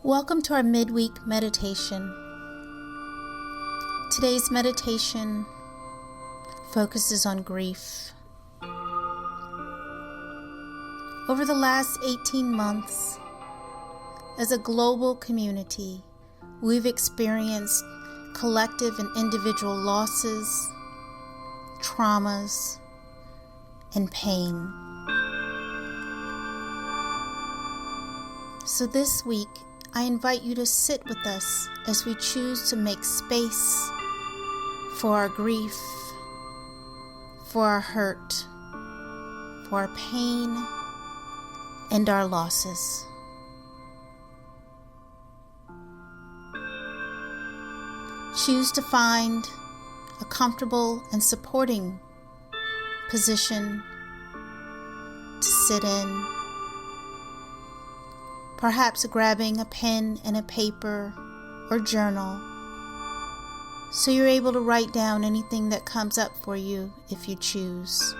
Welcome to our midweek meditation. Today's meditation focuses on grief. Over the last 18 months, as a global community, we've experienced collective and individual losses, traumas, and pain. So this week, I invite you to sit with us as we choose to make space for our grief, for our hurt, for our pain, and our losses. Choose to find a comfortable and supporting position to sit in. Perhaps grabbing a pen and a paper or journal so you're able to write down anything that comes up for you if you choose.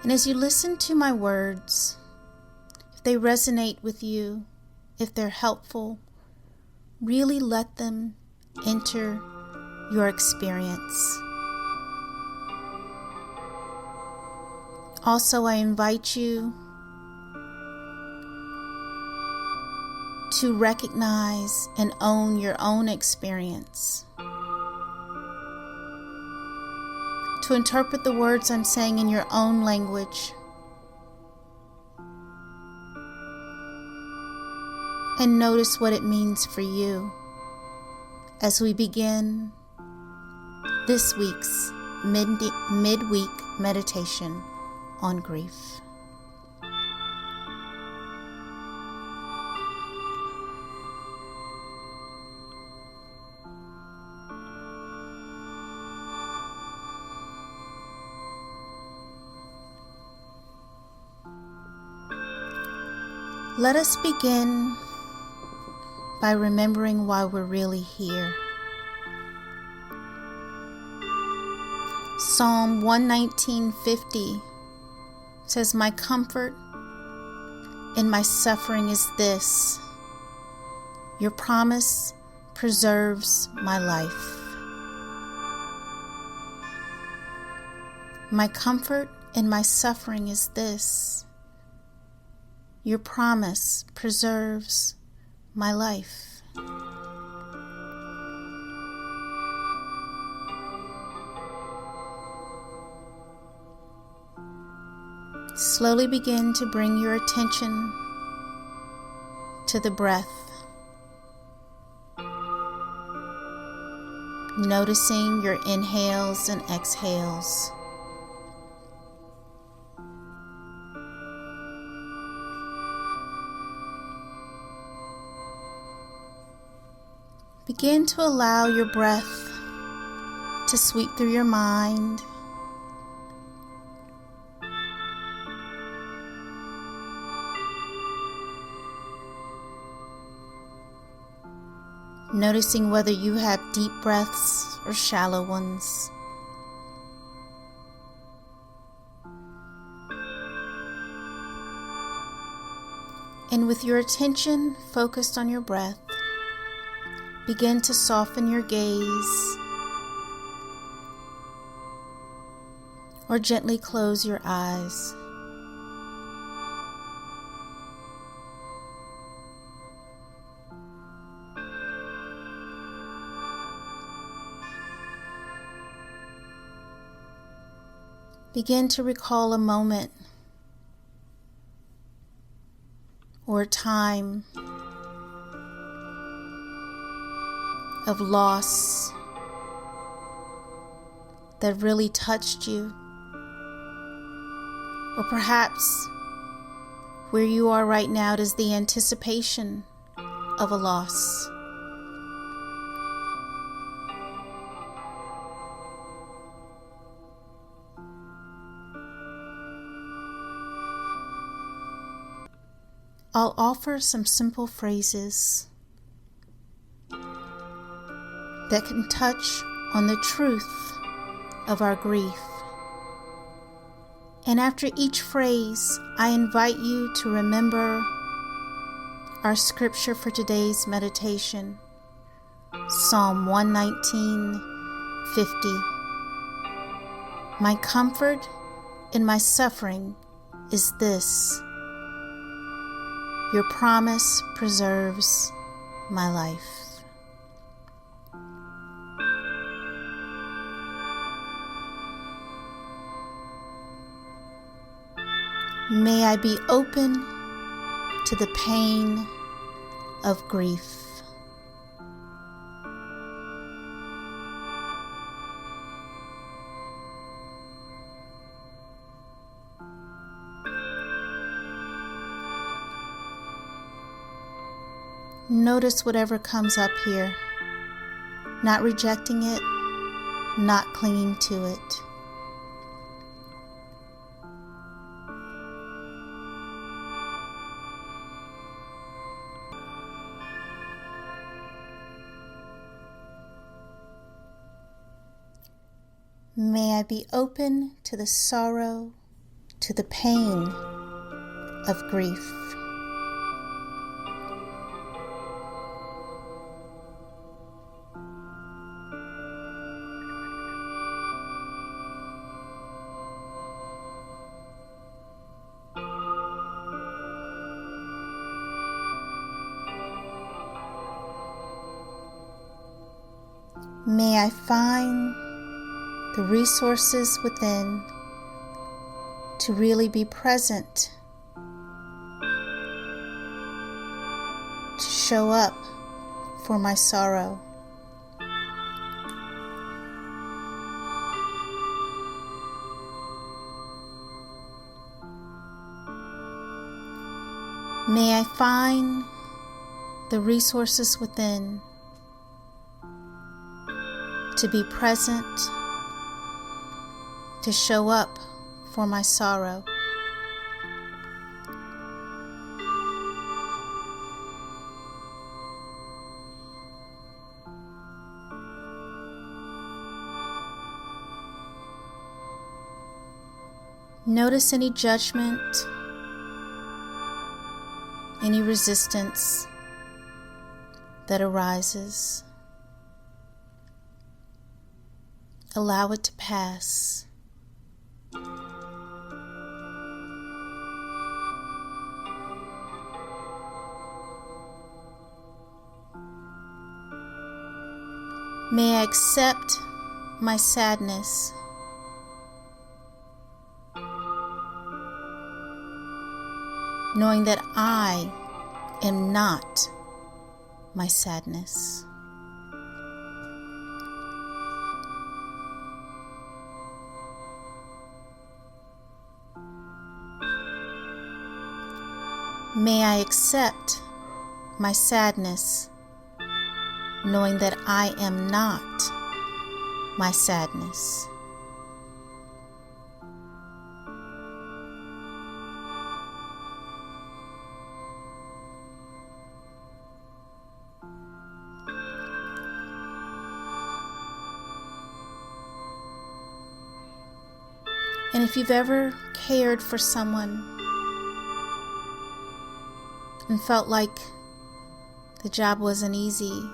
And as you listen to my words, if they resonate with you, if they're helpful, really let them enter your experience. Also, I invite you to recognize and own your own experience, to interpret the words I'm saying in your own language, and notice what it means for you as we begin this week's midweek meditation on grief. Let us begin by remembering why we're really here. Psalm 119:50 says, "My comfort in my suffering is this: your promise preserves my life." My comfort in my suffering is this: your promise preserves my life. Slowly begin to bring your attention to the breath, noticing your inhales and exhales. Begin to allow your breath to sweep through your mind, noticing whether you have deep breaths or shallow ones. And with your attention focused on your breath, begin to soften your gaze or gently close your eyes. Begin to recall a moment or a time of loss that really touched you, or perhaps where you are right now, it is the anticipation of a loss. I'll offer some simple phrases that can touch on the truth of our grief And after each phrase, I invite you to remember our scripture for today's meditation, Psalm 119:50. My comfort in my suffering is this: your promise preserves my life. May I be open to the pain of grief. Notice whatever comes up here, not rejecting it, not clinging to it. May I be open to the sorrow, to the pain of grief. May I find the resources within to really be present, to show up for my sorrow. May I find the resources within to be present, to show up for my sorrow. Notice any judgment, any resistance that arises. Allow it to pass. May I accept my sadness, knowing that I am not my sadness. May I accept my sadness, knowing that I am not my sadness. And if you've ever cared for someone and felt like the job wasn't easy,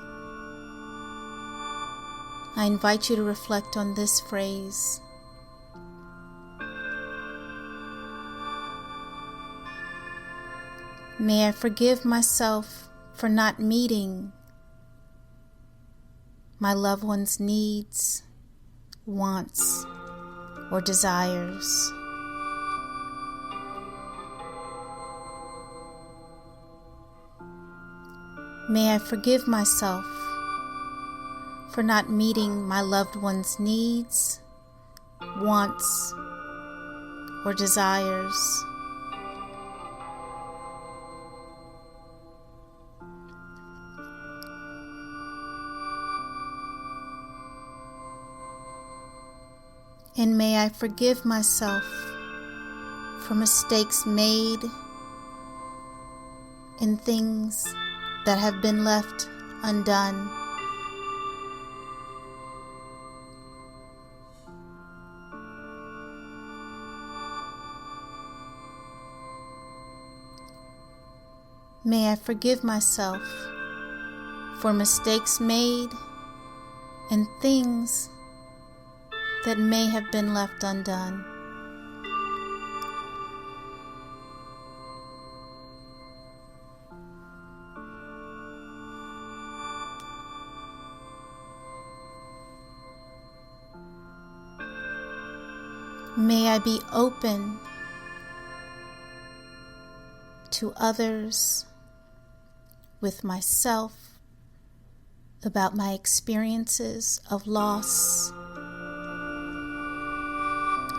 I invite you to reflect on this phrase. May I forgive myself for not meeting my loved one's needs, wants, or desires. May I forgive myself for not meeting my loved one's needs, wants, or desires. And may I forgive myself for mistakes made and things that have been left undone. May I forgive myself for mistakes made and things that may have been left undone. May I be open to others, with myself, about my experiences of loss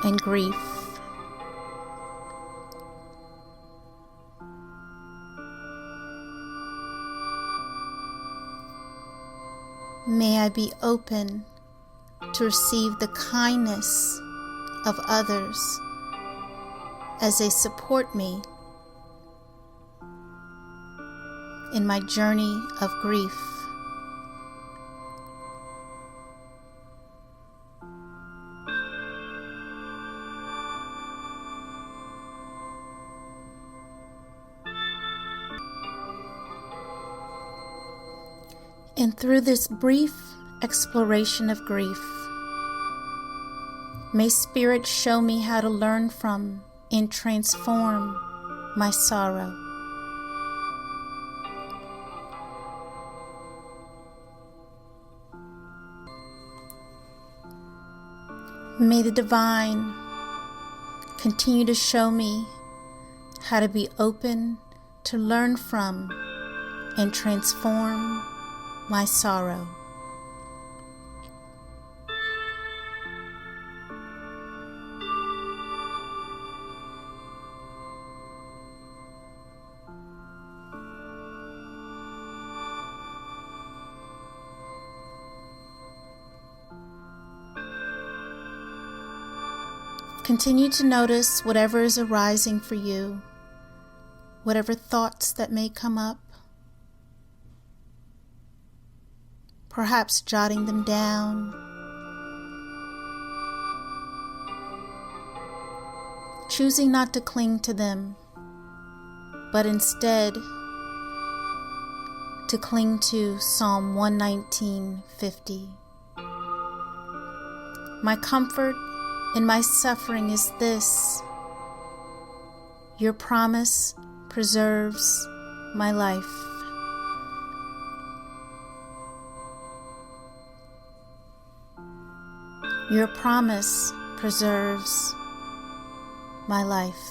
and grief. May I be open to receive the kindness of others as they support me in my journey of grief. And through this brief exploration of grief, may Spirit show me how to learn from and transform my sorrow. May the Divine continue to show me how to be open to learn from and transform my sorrow. Continue to notice whatever is arising for you, whatever thoughts that may come up, perhaps jotting them down, choosing not to cling to them, but instead to cling to Psalm 119:50. My comfort in my suffering is this: your promise preserves my life. Your promise preserves my life.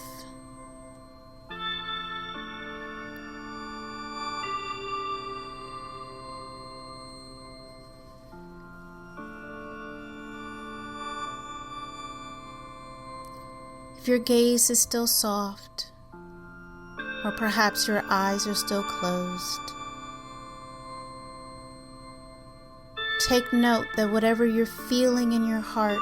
If your gaze is still soft, or perhaps your eyes are still closed, take note that whatever you're feeling in your heart,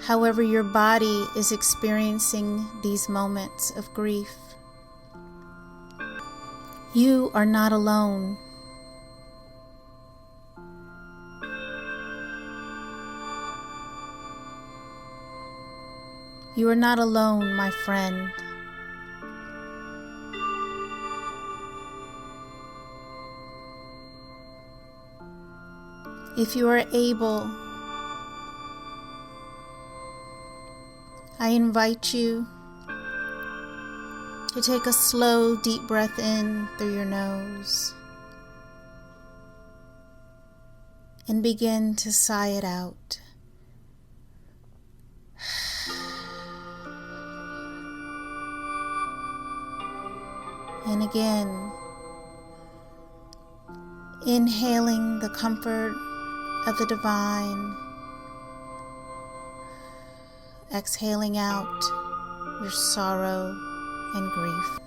however your body is experiencing these moments of grief, you are not alone. You are not alone, my friend. If you are able, I invite you to take a slow, deep breath in through your nose and begin to sigh it out. And again, inhaling the comfort of the Divine, exhaling out your sorrow and grief.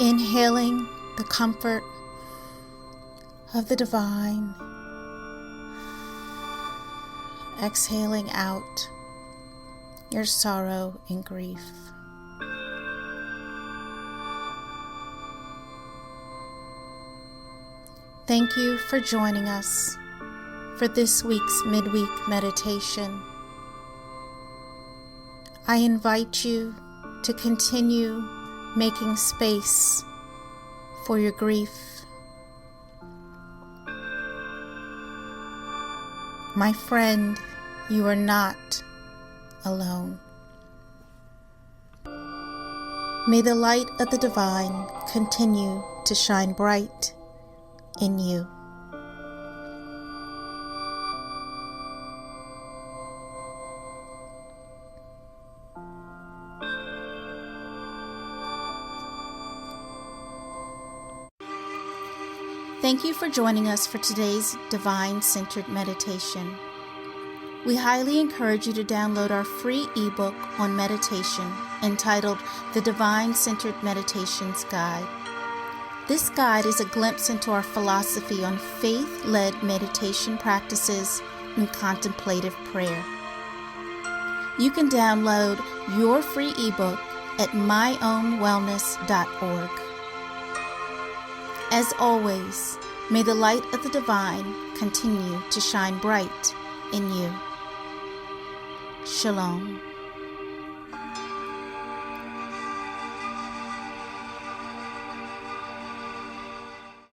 Inhaling the comfort of the Divine, exhaling out your sorrow and grief. Thank you for joining us for this week's midweek meditation. I invite you to continue making space for your grief. My friend, you are not alone. May the light of the divine continue to shine bright in you. Thank you for joining us for today's Divine-Centered Meditation. We highly encourage you to download our free ebook on meditation entitled The Divine-Centered Meditations Guide. This guide is a glimpse into our philosophy on faith-led meditation practices and contemplative prayer. You can download your free ebook at myohmwellness.org. As always, may the light of the divine continue to shine bright in you. Shalom.